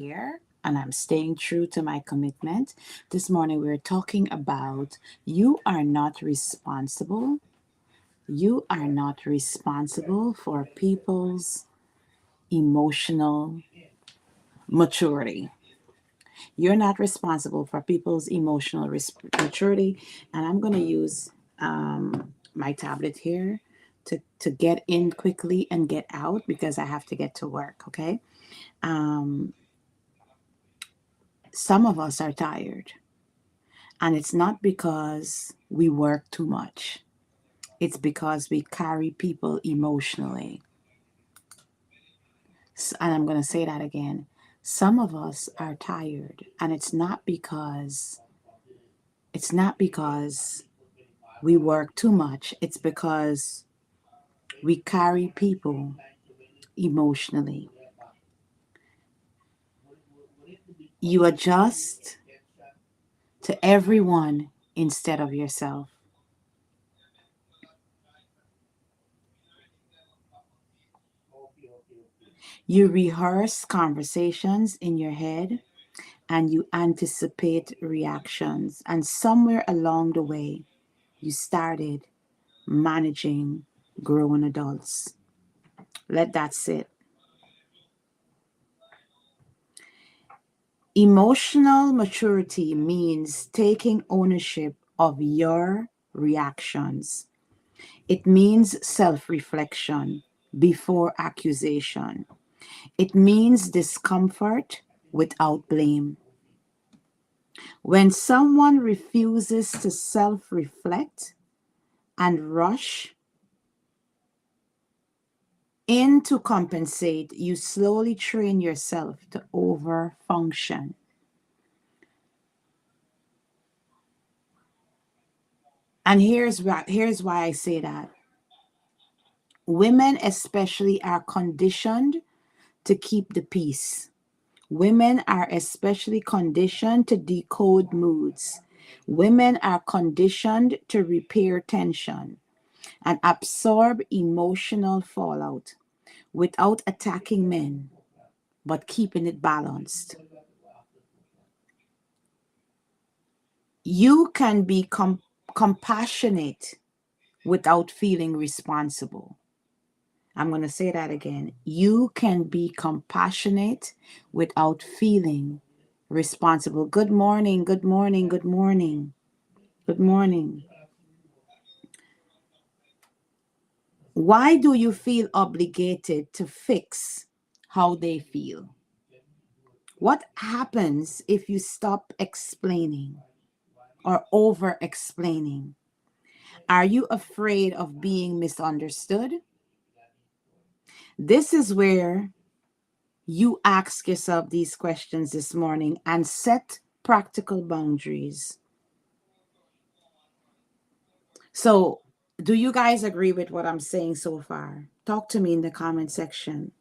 here and I'm staying true to my commitment. This morning we're talking about you are not responsible. You are not responsible for people's emotional maturity. You're not responsible for people's emotional maturity. And I'm going to use my tablet here to get in quickly and get out because I have to get to work. Okay. Um, some of us are tired, and it's not because we work too much, it's because we carry people emotionally. And I'm going to say that again. Some of us are tired, and it's not because we work too much. It's because we carry people emotionally. You adjust to everyone instead of yourself. You rehearse conversations in your head and you anticipate reactions. And somewhere along the way, you started managing grown adults. Let that sit. Emotional maturity means taking ownership of your reactions. It means self reflection before accusation. It means discomfort without blame. When someone refuses to self reflect and rush in to compensate, you slowly train yourself to over function. And here's why I say that. Women, especially, are conditioned to keep the peace. Women are especially conditioned to decode moods. Women are conditioned to repair tension and absorb emotional fallout without attacking men, but keeping it balanced. You can be compassionate without feeling responsible. I'm going to say that again. You can be compassionate without feeling responsible. Good morning, good morning, good morning, good morning. Why do you feel obligated to fix how they feel? What happens if you stop explaining or over explaining? Are you afraid of being misunderstood? This is where you ask yourself these questions this morning and set practical boundaries. So, do you guys agree with what I'm saying so far? Talk to me in the comment section.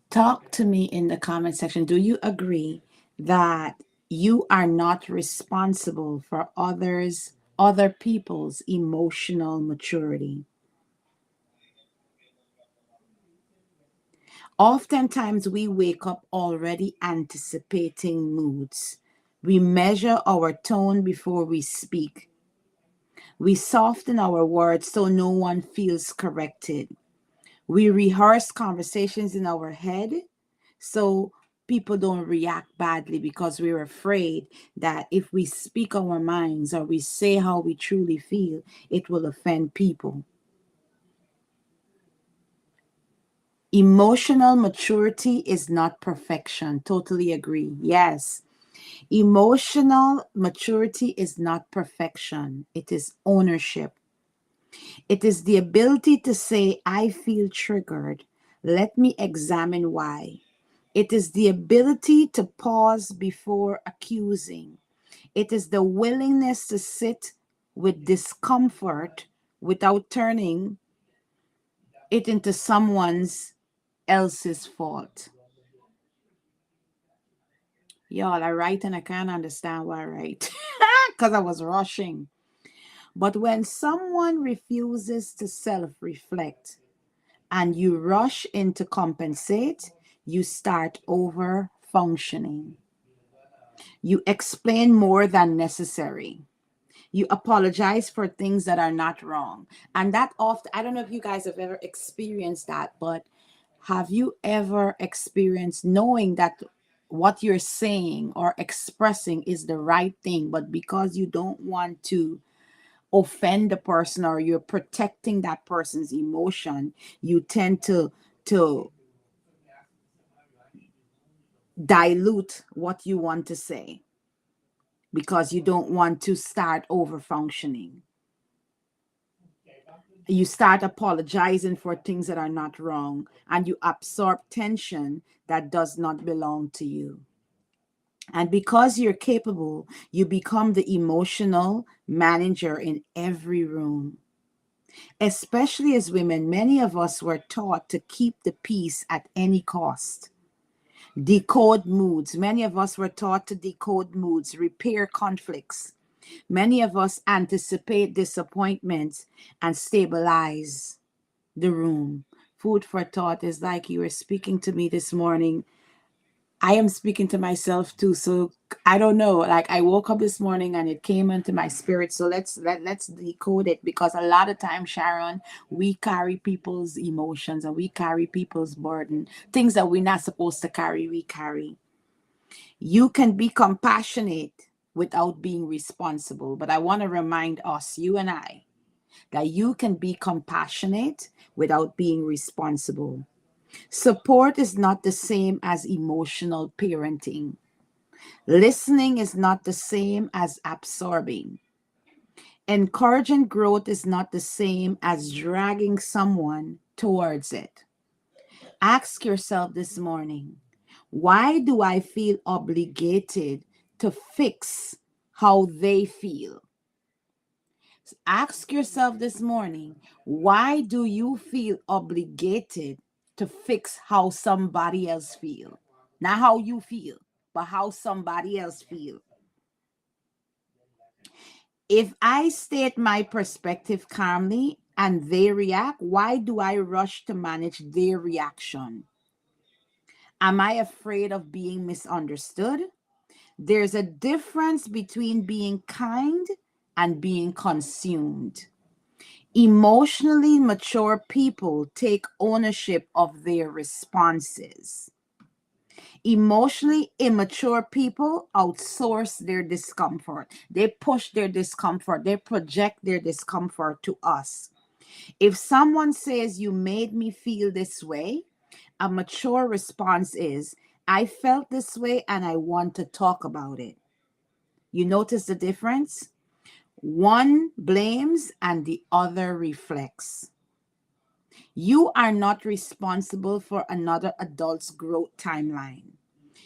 Talk to me in the comment section. Do you agree that you are not responsible for other people's emotional maturity? Oftentimes, we wake up already anticipating moods. We measure our tone before we speak. We soften our words so no one feels corrected. We rehearse conversations in our head so people don't react badly because we're afraid that if we speak our minds or we say how we truly feel, it will offend people. Emotional maturity is not perfection. Totally agree. Yes. Emotional maturity is not perfection, it is ownership. It is the ability to say, I feel triggered. Let me examine why. It is the ability to pause before accusing. It is the willingness to sit with discomfort without turning it into someone's else's fault. Y'all, I write and I can't understand why I write because I was rushing. But when someone refuses to self reflect and you rush in to compensate, you start over functioning. You explain more than necessary. You apologize for things that are not wrong. And that often, I don't know if you guys have ever experienced that, but have you ever experienced knowing that what you're saying or expressing is the right thing, but because you don't want to offend the person or you're protecting that person's emotion, you tend to dilute what you want to say because you don't want to start over functioning. You start apologizing for things that are not wrong and you absorb tension that does not belong to you. And because you're capable, you become the emotional manager in every room. Especially as women, many of us were taught to keep the peace at any cost. Decode moods. Many of us were taught to decode moods, repair conflicts. Many of us anticipate disappointments and stabilize the room. Food for thought is like you were speaking to me this morning. I am speaking to myself too. So I don't know. Like I woke up this morning and it came into my spirit. So let's decode it because a lot of times, Sharon, we carry people's emotions and we carry people's burden. Things that we're not supposed to carry, we carry. You can be compassionate without being responsible. But I want to remind us, you and I, that you can be compassionate without being responsible. Support is not the same as emotional parenting. Listening is not the same as absorbing. Encouraging growth is not the same as dragging someone towards it. Ask yourself this morning, why do I feel obligated to fix how they feel? Ask yourself this morning, why do you feel obligated to fix how somebody else feel? Not how you feel, but how somebody else feel. If I state my perspective calmly and they react, why do I rush to manage their reaction? Am I afraid of being misunderstood? There's a difference between being kind and being consumed. Emotionally mature people take ownership of their responses. Emotionally immature people outsource their discomfort. They push their discomfort, they project their discomfort to us. If someone says, "You made me feel this way," a mature response is, "I felt this way and I want to talk about it." You notice the difference? One blames and the other reflects. You are not responsible for another adult's growth timeline.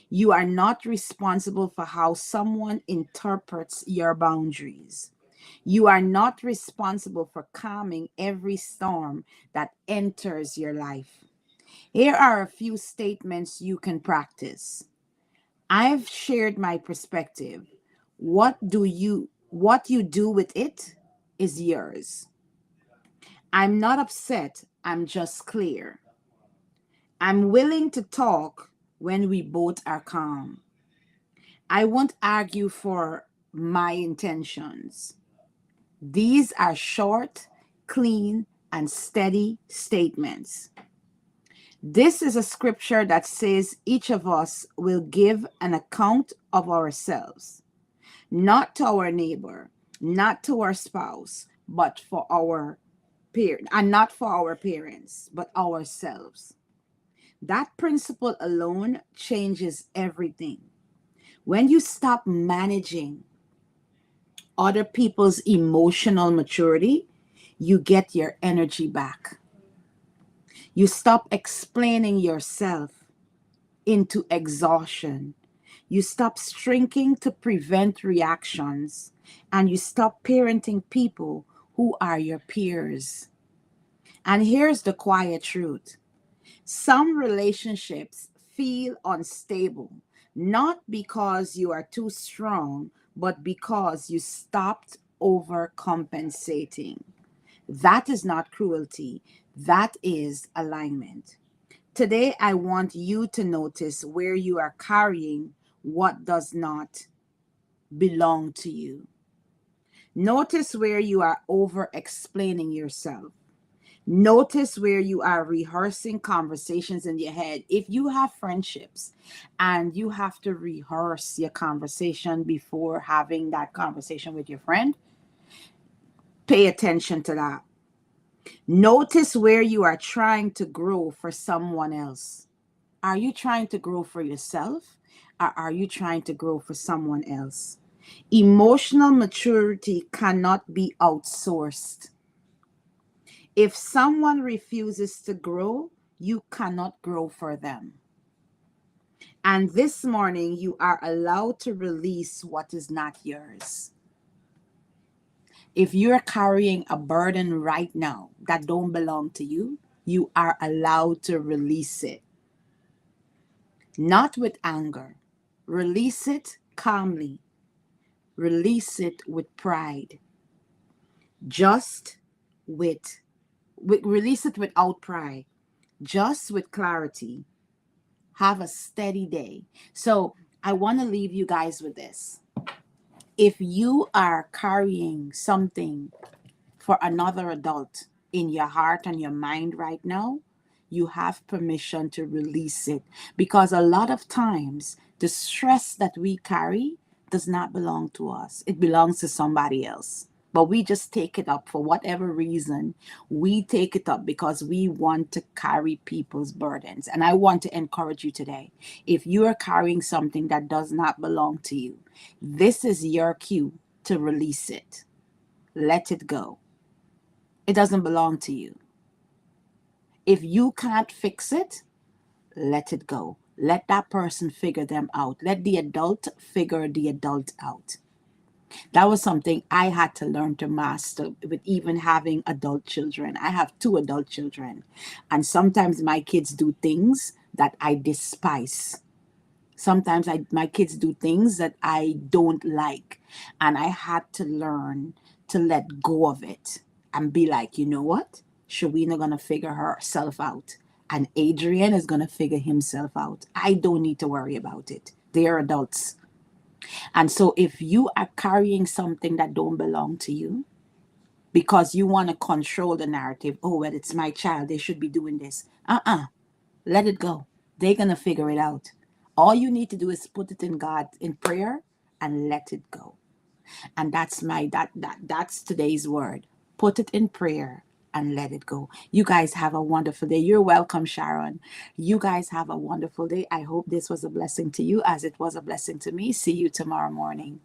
You are not responsible for how someone interprets your boundaries. You are not responsible for calming every storm that enters your life. Here are a few statements you can practice. I've shared my perspective. What you do with it is yours. I'm not upset, I'm just clear. I'm willing to talk when we both are calm. I won't argue for my intentions. These are short, clean, and steady statements. This is a scripture that says each of us will give an account of ourselves, not to our neighbor, not to our spouse, but for our parent, and not for our parents, but ourselves. That principle alone changes everything. When you stop managing other people's emotional maturity, you get your energy back. You stop explaining yourself into exhaustion. You stop shrinking to prevent reactions, and you stop parenting people who are your peers. And here's the quiet truth: some relationships feel unstable, not because you are too strong, but because you stopped overcompensating. That is not cruelty. That is alignment. Today, I want you to notice where you are carrying what does not belong to you. Notice where you are over explaining yourself. Notice where you are rehearsing conversations in your head. If you have friendships and you have to rehearse your conversation before having that conversation with your friend, pay attention to that. Notice where you are trying to grow for someone else. Are you trying to grow for yourself or are you trying to grow for someone else? Emotional maturity cannot be outsourced. If someone refuses to grow, you cannot grow for them. And this morning, you are allowed to release what is not yours. If you're carrying a burden right now that don't belong to you, you are allowed to release it. Not with anger. Release it calmly. Release it with pride. Just release it without pride. Just with clarity. Have a steady day. So I want to leave you guys with this. If you are carrying something for another adult in your heart and your mind right now, you have permission to release it. Because a lot of times, the stress that we carry does not belong to us, it belongs to somebody else. But we just take it up for whatever reason. We take it up because we want to carry people's burdens. And I want to encourage you today. If you are carrying something that does not belong to you, this is your cue to release it. Let it go. It doesn't belong to you. If you can't fix it, let it go. Let that person figure them out. Let the adult figure the adult out. That was something I had to learn to master with even having adult children. I have two adult children, and sometimes my kids do things that I despise. Sometimes my kids do things that I don't like, and I had to learn to let go of it and be like, you know what? Shawina gonna figure herself out, and Adrian is gonna figure himself out. I don't need to worry about it. They are adults. And so if you are carrying something that don't belong to you because you want to control the narrative, oh well, it's my child, they should be doing this. Let it go. They're gonna figure it out. All you need to do is put it in God in prayer and let it go. And that's today's word. Put it in prayer and let it go. You guys have a wonderful day. You're welcome, Sharon. You guys have a wonderful day. I hope this was a blessing to you as it was a blessing to me. See you tomorrow morning.